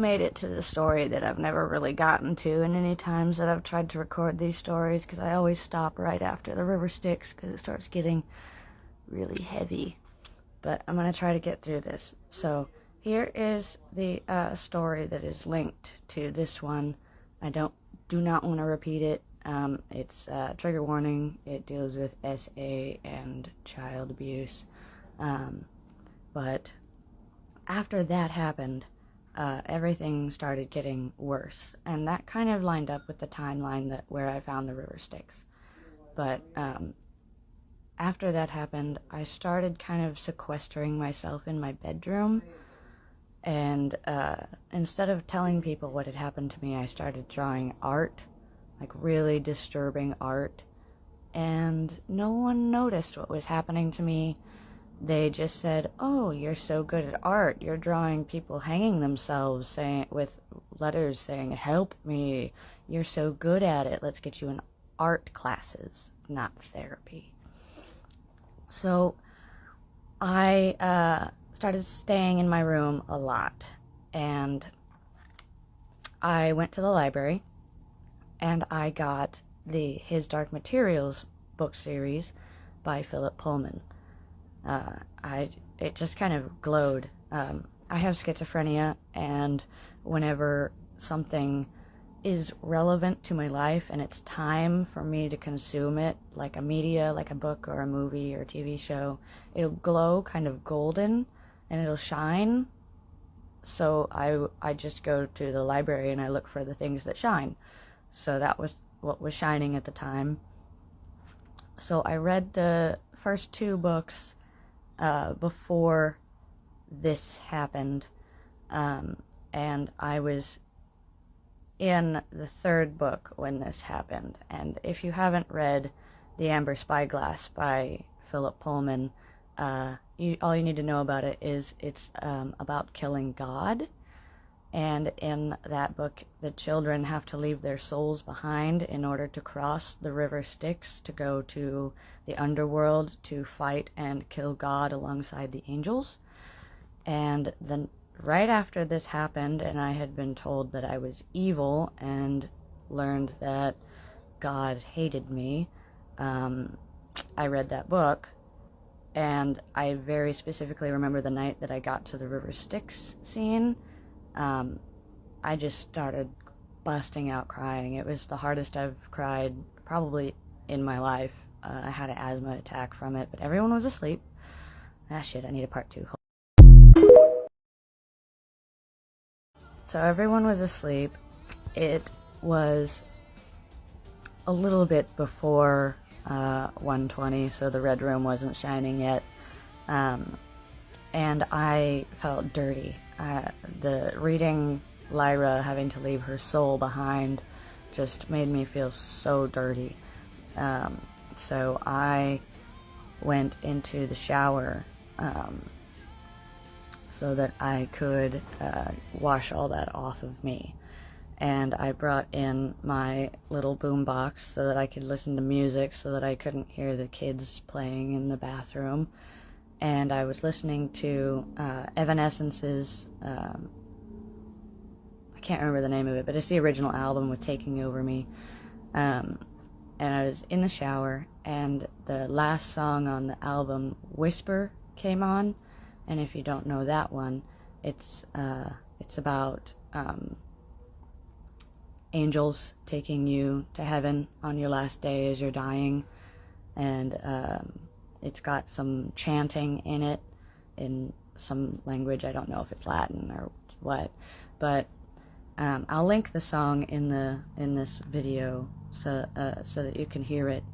made it to the story that I've never really gotten to, and any times that I've tried to record these stories, because I always stop right after the river Styx because it starts getting really heavy. But I'm going to try to get through this. So here is the story that is linked to this one. I do not want to repeat it. It's trigger warning. It deals with SA and child abuse. But after that happened, everything started getting worse, and that kind of lined up with the timeline where I found the river Styx. But after that happened, I started kind of sequestering myself in my bedroom, and instead of telling people what had happened to me, I started drawing art, like really disturbing art, and no one noticed what was happening to me. They just said, "Oh, you're so good at art. You're drawing people hanging themselves with letters saying, 'Help me.' You're so good at it. Let's get you in art classes, not therapy." So I started staying in my room a lot, and I went to the library, and I got the His Dark Materials book series by Philip Pullman. It just kind of glowed. I have schizophrenia, and whenever something is relevant to my life and it's time for me to consume it, like a media, like a book or a movie or a TV show, it'll glow kind of golden and it'll shine. So I just go to the library and I look for the things that shine. So that was what was shining at the time. So I read the first two books before this happened, and I was in the third book when this happened. And if you haven't read The Amber Spyglass by Philip Pullman, all you need to know about it is it's about killing God. And in that book, the children have to leave their souls behind in order to cross the river Styx to go to the underworld to fight and kill God alongside the angels. And then right after this happened, and I had been told that I was evil and learned that God hated me, I read that book, and I very specifically remember the night that I got to the river Styx scene. I just started busting out crying. It was the hardest I've cried probably in my life. I had an asthma attack from it, but everyone was asleep. Ah, shit, I need a part two. So everyone was asleep. It was a little bit before 1:20, so the red room wasn't shining yet. And I felt dirty. The reading Lyra having to leave her soul behind just made me feel so dirty. So I went into the shower so that I could wash all that off of me. And I brought in my little boombox so that I could listen to music, so that I couldn't hear the kids playing in the bathroom. And I was listening to Evanescence's, I can't remember the name of it, but it's the original album with Taking Over Me. And I was in the shower, and the last song on the album, Whisper, came on. And if you don't know that one, it's about angels taking you to heaven on your last day as you're dying. And it's got some chanting in it, in some language. I don't know if it's Latin or what, but I'll link the song in this video so that you can hear it.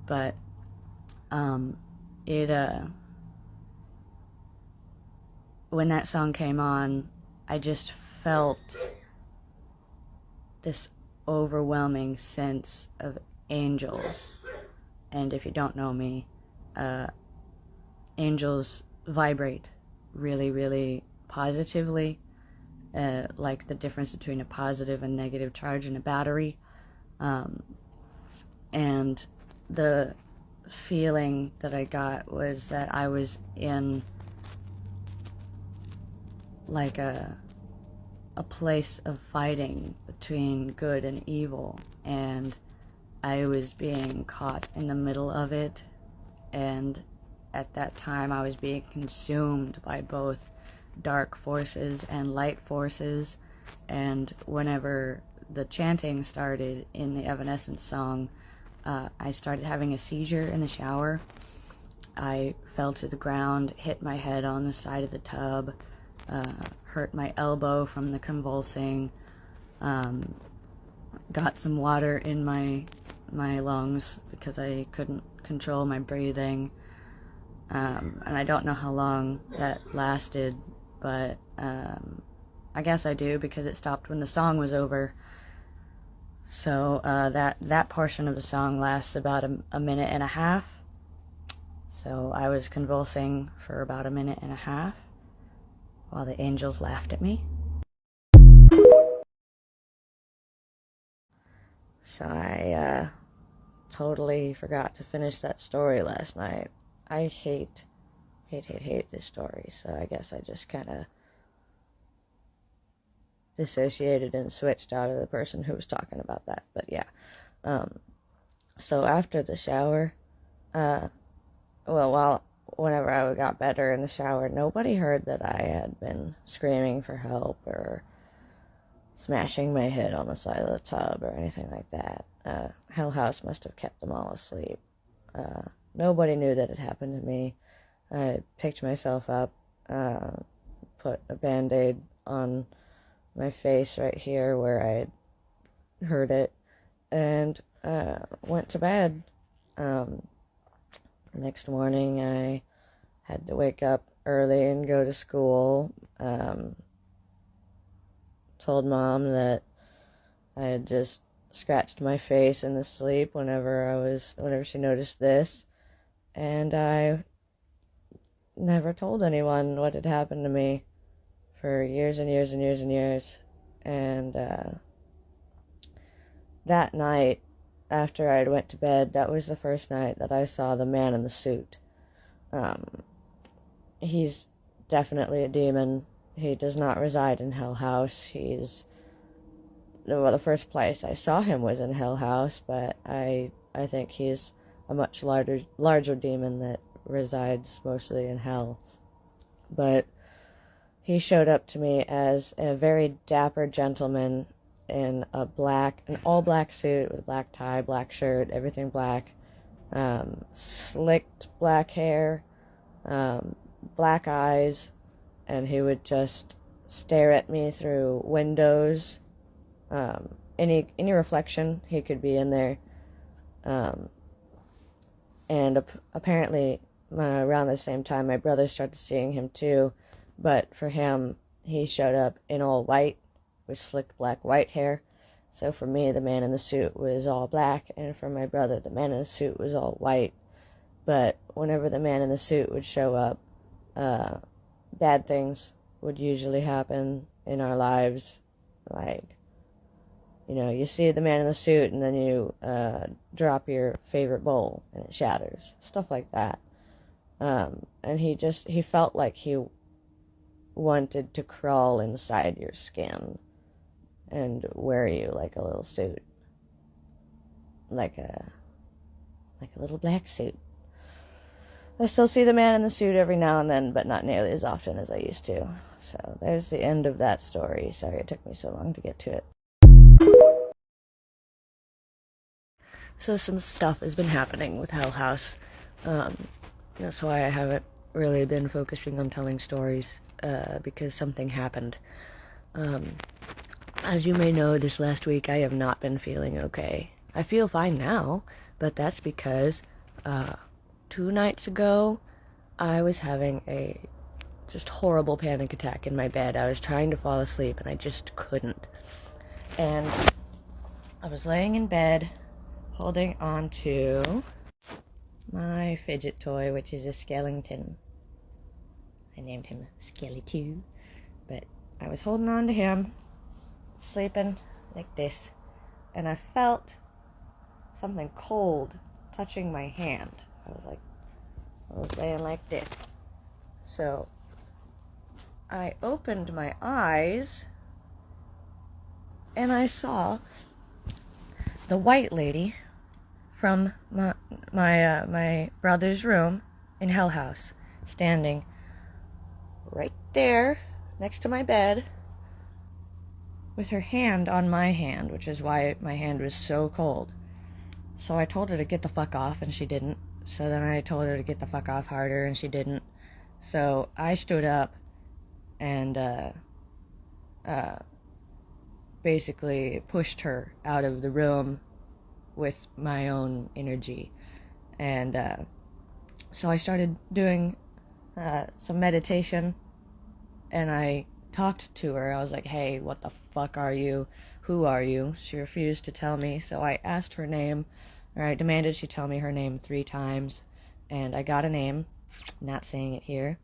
But when that song came on, I just felt this overwhelming sense of angels. And if you don't know me, angels vibrate really, really positively, like the difference between a positive and negative charge in a battery. And the feeling that I got was that I was in like a a place of fighting between good and evil, and I was being caught in the middle of it, and at that time I was being consumed by both dark forces and light forces. And whenever the chanting started in the Evanescence song, I started having a seizure in the shower. I fell to the ground, hit my head on the side of the tub, hurt my elbow from the convulsing, got some water in my lungs because I couldn't control my breathing, and I don't know how long that lasted, but I guess I do, because it stopped when the song was over. So that portion of the song lasts about a minute and a half. So I was convulsing for about a minute and a half while the angels laughed at me. So I totally forgot to finish that story last night. I hate this story, so I guess I just kind of dissociated and switched out of the person who was talking about that. But yeah, so after the shower, whenever I got better in the shower, nobody heard that I had been screaming for help or smashing my head on the side of the tub or anything like that. Hell House must have kept them all asleep. Nobody knew that it happened to me. I picked myself up, put a Band-Aid on my face right here where I had hurt it, and went to bed. Next morning I had to wake up early and go to school. Told Mom that I had just scratched my face in the sleep whenever she noticed this, and I never told anyone what had happened to me for years and years and years and years. And that night, after I went to bed, that was the first night that I saw the man in the suit. He's definitely a demon. He does not reside in Hell House. The first place I saw him was in Hell House, but I think he's a much larger demon that resides mostly in Hell. But he showed up to me as a very dapper gentleman in an all-black suit with a black tie, black shirt, everything black, slicked black hair, black eyes, and he would just stare at me through windows. Any reflection, he could be in there. And apparently, around the same time, my brother started seeing him too. But for him, he showed up in all white with slick black white hair. So for me, the man in the suit was all black, and for my brother, the man in the suit was all white. But whenever the man in the suit would show up, bad things would usually happen in our lives. Like, you see the man in the suit, and then you drop your favorite bowl, and it shatters. Stuff like that. And he felt like he wanted to crawl inside your skin and wear you like a little suit, like a little black suit. I still see the man in the suit every now and then, but not nearly as often as I used to. So there's the end of that story. Sorry it took me so long to get to it. So some stuff has been happening with Hell House. That's why I haven't really been focusing on telling stories, because something happened. As you may know, this last week I have not been feeling okay. I feel fine now, but that's because 2 nights ago I was having a just horrible panic attack in my bed. I was trying to fall asleep and I just couldn't. And I was laying in bed holding on to my fidget toy, which is a skeleton. I named him Skelly2, but I was holding on to him, sleeping like this, and I felt something cold touching my hand. I was laying like this. So I opened my eyes, and I saw the white lady from my brother's room in Hell House, standing right there next to my bed, with her hand on my hand, which is why my hand was so cold. So I told her to get the fuck off, and she didn't. So then I told her to get the fuck off harder, and she didn't. So I stood up and basically pushed her out of the room with my own energy. And so I started doing some meditation, and I talked to her. I was like, hey, what the fuck are you? Who are you? She refused to tell me, so I asked her name, or I demanded she tell me her name 3 times, and I got a name, not saying it here.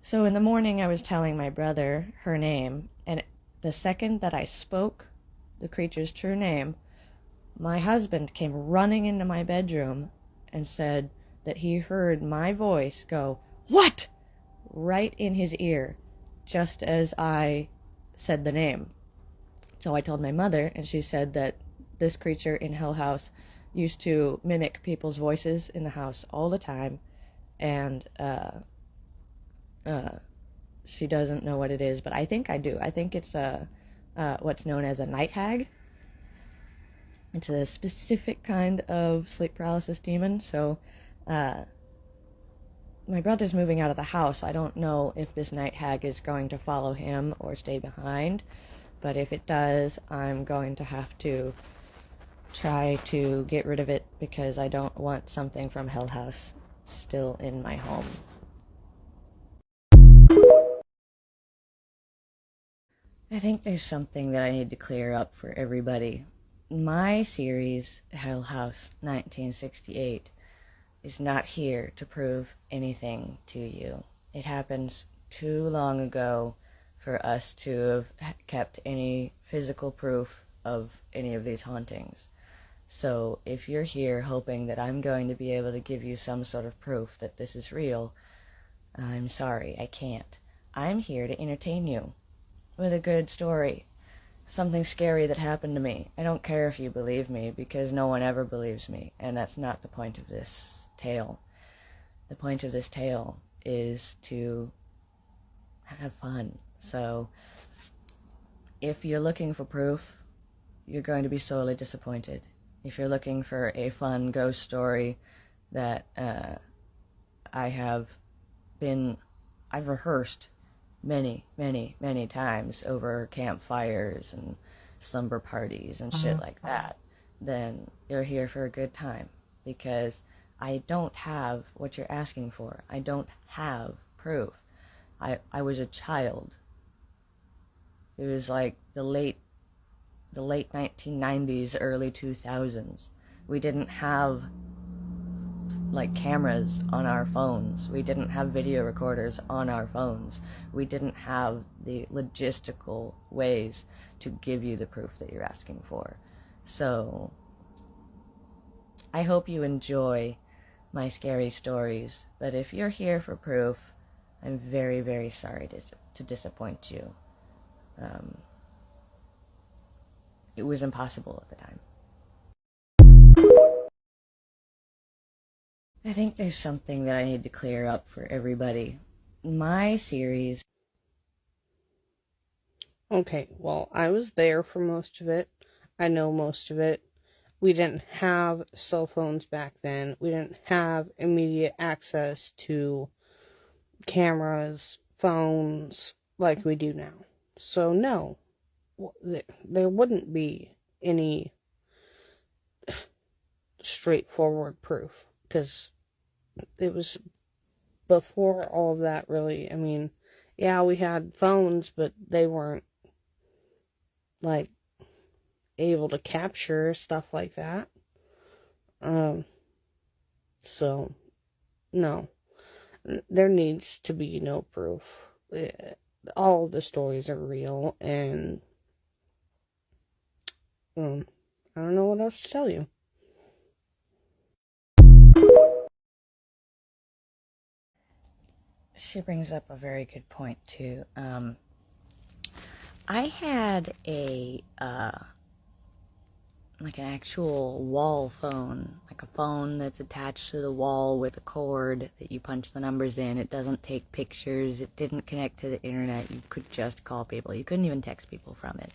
So in the morning I was telling my brother her name, and the second that I spoke the creature's true name, my husband came running into my bedroom and said that he heard my voice go, "What?" right in his ear, just as I said the name. So I told my mother, and she said that this creature in Hell House used to mimic people's voices in the house all the time, and she doesn't know what it is, but I think I do. I think it's what's known as a night hag. It's a specific kind of sleep paralysis demon. So my brother's moving out of the house. I don't know if this night hag is going to follow him or stay behind, but if it does, I'm going to have to try to get rid of it, because I don't want something from Hell House still in my home. I think there's something that I need to clear up for everybody. My series, Hell House 1968, is not here to prove anything to you. It happens too long ago for us to have kept any physical proof of any of these hauntings. So if you're here hoping that I'm going to be able to give you some sort of proof that this is real, I'm sorry, I can't. I'm here to entertain you with a good story, something scary that happened to me. I don't care if you believe me, because no one ever believes me, and that's not the point of this tale. The point of this tale is to have fun. So if you're looking for proof, you're going to be sorely disappointed. If you're looking for a fun ghost story that I've rehearsed many times over campfires and slumber parties and shit like that, then you're here for a good time, because I don't have what you're asking for. I don't have proof. I was a child. It was like the late 1990s, early 2000s. We didn't have like cameras on our phones. We didn't have video recorders on our phones. We didn't have the logistical ways to give you the proof that you're asking for. So I hope you enjoy my scary stories, but if you're here for proof, I'm very sorry to disappoint you. It was impossible at the time. I think there's something that I need to clear up for everybody. My series... Okay, well, I was there for most of it. I know most of it. We didn't have cell phones back then. We didn't have immediate access to cameras, phones, like we do now. So, no, there wouldn't be any straightforward proof, because it was before all of that, really. I mean, yeah, we had phones, but they weren't, like, able to capture stuff like that. So, no. There needs to be no proof. All of the stories are real, and I don't know what else to tell you. She brings up a very good point, too. I had a like an actual wall phone, like a phone that's attached to the wall with a cord that you punch the numbers in. It doesn't take pictures. It didn't connect to the internet. You could just call people. You couldn't even text people from it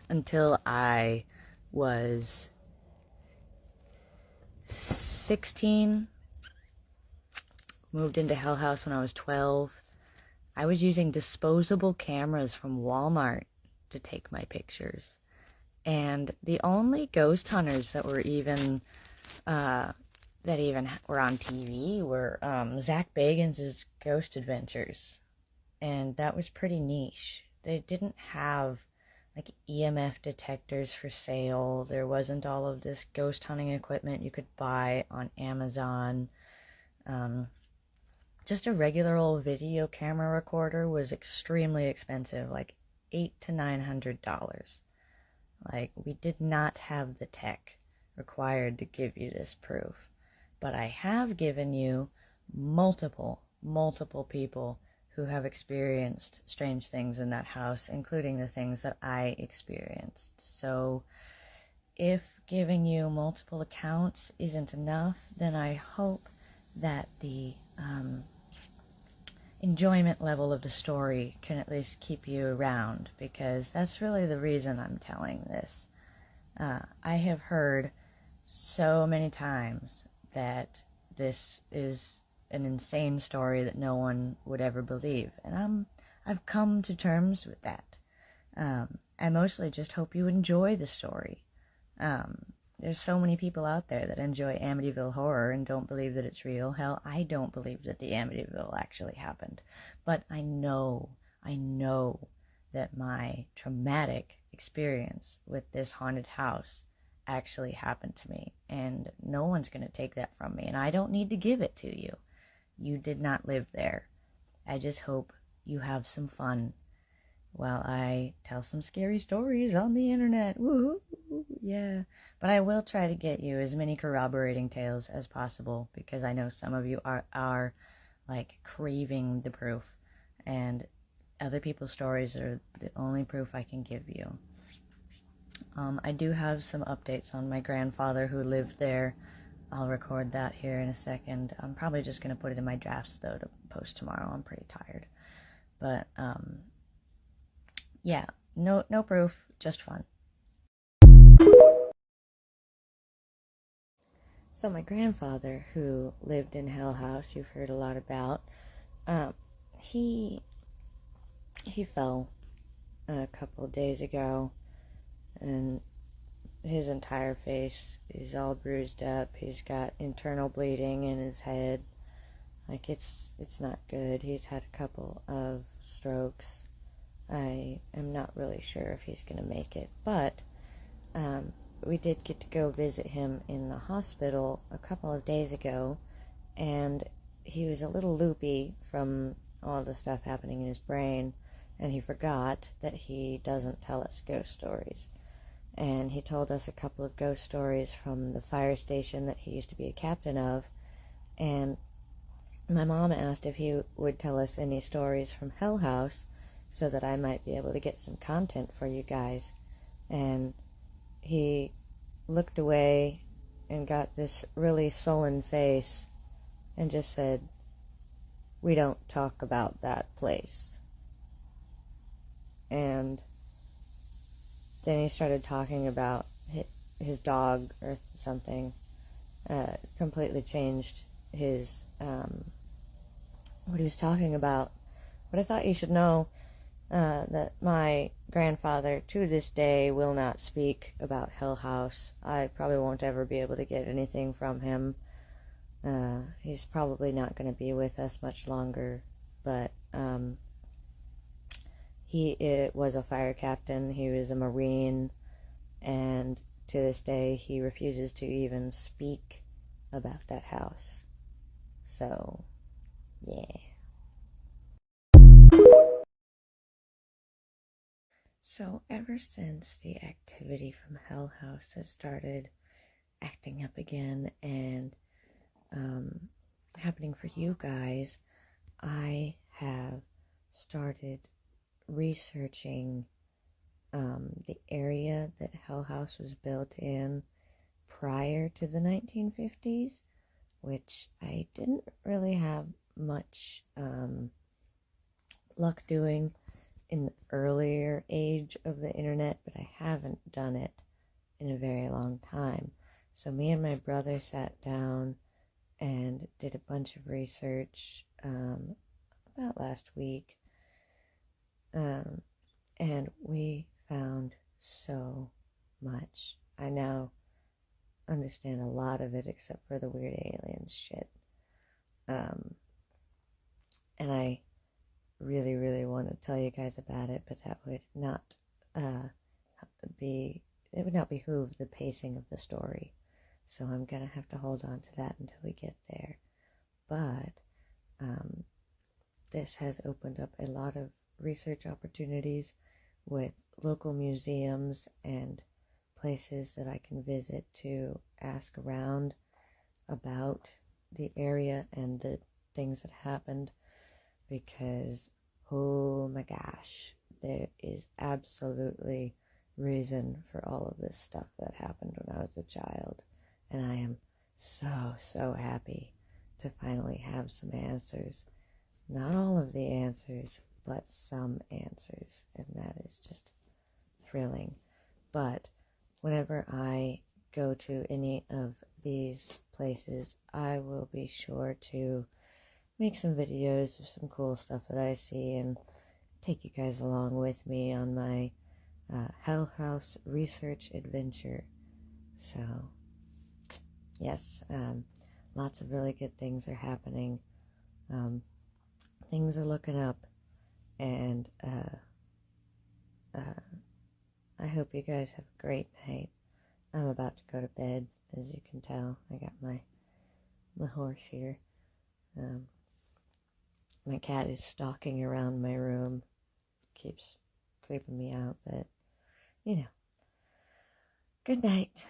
until I was 16. Moved into Hell House when I was 12. I was using disposable cameras from Walmart to take my pictures. And the only ghost hunters that were even were on TV were Zach Bagans' Ghost Adventures, and that was pretty niche. They didn't have like EMF detectors for sale. There wasn't all of this ghost hunting equipment you could buy on Amazon. Um, just a regular old video camera recorder was extremely expensive, like $800 to $900. Like, we did not have the tech required to give you this proof. But I have given you multiple people who have experienced strange things in that house, including the things that I experienced. So, if giving you multiple accounts isn't enough, then I hope that the enjoyment level of the story can at least keep you around, because that's really the reason I'm telling this. I have heard so many times that this is an insane story that no one would ever believe, and I've come to terms with that. I mostly just hope you enjoy the story. There's so many people out there that enjoy Amityville horror and don't believe that it's real. Hell, I don't believe that the Amityville actually happened. But I know that my traumatic experience with this haunted house actually happened to me. And no one's going to take that from me. And I don't need to give it to you. You did not live there. I just hope you have some fun while I tell some scary stories on the internet. Woohoo! Yeah. But I will try to get you as many corroborating tales as possible, because I know some of you are like craving the proof, and other people's stories are the only proof I can give you. I do have some updates on my grandfather who lived there. I'll record that here in a second. I'm probably just going to put it in my drafts, though, to post tomorrow. I'm pretty tired. But, yeah, no proof, just fun. So my grandfather, who lived in Hell House, you've heard a lot about, um, he fell a couple of days ago, and his entire face is all bruised up. He's got internal bleeding in his head. Like, it's not good. He's had a couple of strokes. I am not really sure if he's going to make it, but we did get to go visit him in the hospital a couple of days ago, and he was a little loopy from all the stuff happening in his brain, and he forgot that he doesn't tell us ghost stories. And he told us a couple of ghost stories from the fire station that he used to be a captain of, and my mom asked if he would tell us any stories from Hell House so that I might be able to get some content for you guys. And he looked away and got this really sullen face and just said, "We don't talk about that place." And then he started talking about his dog or something. Completely changed his what he was talking about. But I thought you should know that my grandfather, to this day, will not speak about Hell House. I probably won't ever be able to get anything from him. He's probably not going to be with us much longer, but he was a fire captain, he was a Marine, and to this day he refuses to even speak about that house. So, yeah. So ever since the activity from Hell House has started acting up again and happening for you guys, I have started researching the area that Hell House was built in prior to the 1950s, which I didn't really have much luck doing in the earlier age of the internet, but I haven't done it in a very long time. So me and my brother sat down and did a bunch of research about last week, and we found so much. I now understand a lot of it except for the weird alien shit. And I really, really want to tell you guys about it, but that would not it would not behoove the pacing of the story. So I'm going to have to hold on to that until we get there. But this has opened up a lot of research opportunities with local museums and places that I can visit to ask around about the area and the things that happened, because oh my gosh, there is absolutely reason for all of this stuff that happened when I was a child, and I am so happy to finally have some answers. Not all of the answers, but some answers, and that is just thrilling. But whenever I go to any of these places, I will be sure to make some videos of some cool stuff that I see and take you guys along with me on my Hell House research adventure. So, yes, lots of really good things are happening. Things are looking up, and I hope you guys have a great night. I'm about to go to bed, as you can tell. I got my horse here. My cat is stalking around my room, keeps creeping me out, but, good night.